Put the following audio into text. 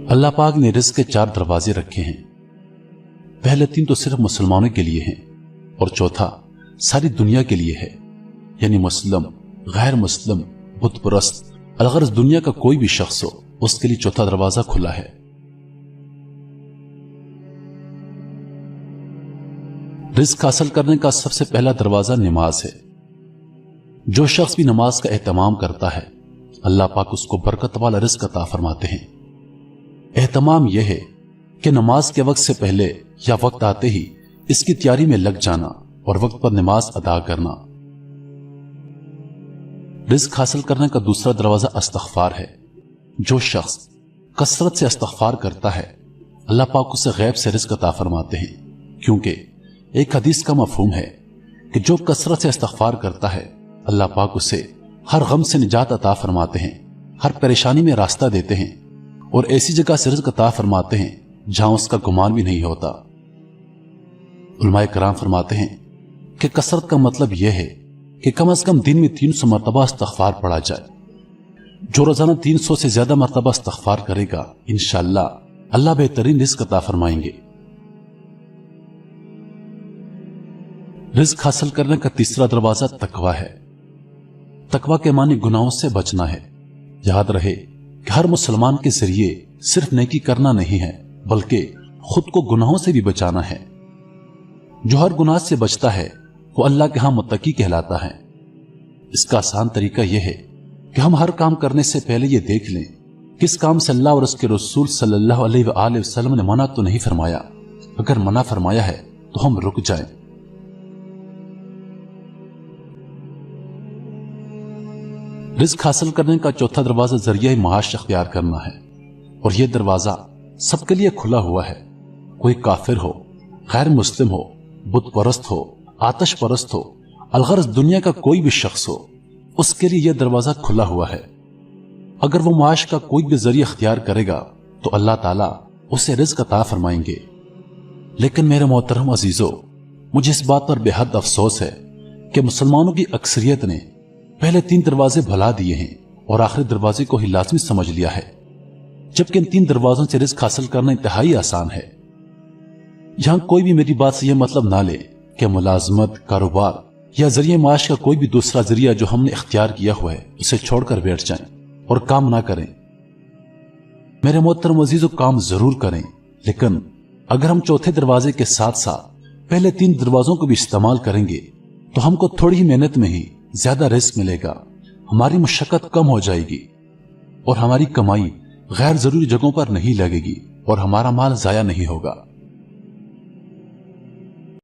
अल्लाह पाक ने रिज़्क़ के 4 दरवाजे रखे हैं। पहले 3 तो सिर्फ मुसलमानों के लिए हैं और चौथा सारी दुनिया के लिए है, यानी मुस्लिम, गैर मुस्लिम, बुत परस्त, अगर इस दुनिया का कोई भी शख्स हो उसके लिए चौथा दरवाजा खुला है। रिज़्क़ हासिल करने का सबसे पहला दरवाजा नमाज है। जो शख्स भी नमाज का एहतमाम करता है अल्लाह पाक उसको बरकत वाला रिज़्क़ अता फरमाते हैं। एहतमाम यह है कि नमाज के वक्त से पहले या वक्त आते ही इसकी तैयारी में लग जाना और वक्त पर नमाज अदा करना। रिज़्क़ हासिल करने का दूसरा दरवाजा इस्तिग़फ़ार है। जो शख्स कसरत से इस्तिग़फ़ार करता है अल्लाह पाक उसे गैब से रिज़्क़ अता फरमाते हैं, क्योंकि एक हदीस का मफ़हूम है कि जो कसरत से इस्तिग़फ़ार करता है अल्लाह पाक उसे हर गम से निजात अता फरमाते हैं, हर परेशानी में रास्ता देते हैं और ऐसी जगह से रिज़्क़ अता फरमाते हैं जहां उसका गुमान भी नहीं होता। उलमाए कराम फरमाते हैं कि कसरत का मतलब यह है कि कम से कम दिन में 300 मरतबा इस्तिग़फ़ार पढ़ा जाए। जो रोजाना 300 से ज्यादा मरतबा इस्तिग़फ़ार करेगा इंशाअल्लाह अल्लाह बेहतरीन रिज़्क़ अता फरमाएंगे। रिज़्क़ हासिल करने का तीसरा दरवाजा तकवा है। तकवा के मानी गुनाहों से बचना है। याद रहे कि हर मुसलमान के जरिए सिर्फ नेकी करना नहीं है बल्कि खुद को गुनाहों से भी बचाना है। जो हर गुनाह से बचता है वो अल्लाह के यहां मुत्तकी कहलाता है। इसका आसान तरीका यह है कि हम हर काम करने से पहले यह देख लें किस काम से अल्लाह और उसके रसूल सल्लल्लाहु अलैहि वसल्लम ने मना तो नहीं फरमाया। अगर मना फरमाया है तो हम रुक जाएं। रिज़्क़ हासिल करने का चौथा दरवाजा जरिया माश अख्तियार करना है और यह दरवाजा सबके लिए खुला हुआ है। कोई काफिर हो, गैर मुस्लिम हो, बुत परस्त हो, आतश परस्त हो, अलगर्ज दुनिया का कोई भी शख्स हो, उसके लिए यह दरवाजा खुला हुआ है। अगर वो माश का कोई भी जरिया अख्तियार करेगा तो अल्लाह ताला उसे रिज़्क़ अता फरमाएंगे। लेकिन मेरे मोहतरम अजीजों, मुझे इस बात पर बेहद अफसोस है कि मुसलमानों की अक्सरियत ने पहले 3 दरवाजे भुला दिए हैं और आखिरी दरवाजे को ही लाजमी समझ लिया है, जबकि इन 3 दरवाजों से रिज़्क़ हासिल करना इंतहाई आसान है। यहां कोई भी मेरी बात से यह मतलब ना ले कि मुलाजमत, कारोबार या जरिए माश का कोई भी दूसरा जरिया जो हमने इख्तियार किया हुआ है उसे छोड़कर बैठ जाएं और काम ना करें। मेरे मोहतरम अजीजों, काम जरूर करें, लेकिन अगर हम चौथे दरवाजे के साथ साथ पहले 3 दरवाजों को भी इस्तेमाल करेंगे तो हमको थोड़ी ही मेहनत में ही ज्यादा रिज़्क़ मिलेगा, हमारी मुशक्कत कम हो जाएगी और हमारी कमाई गैर जरूरी जगहों पर नहीं लगेगी और हमारा माल जाया नहीं होगा।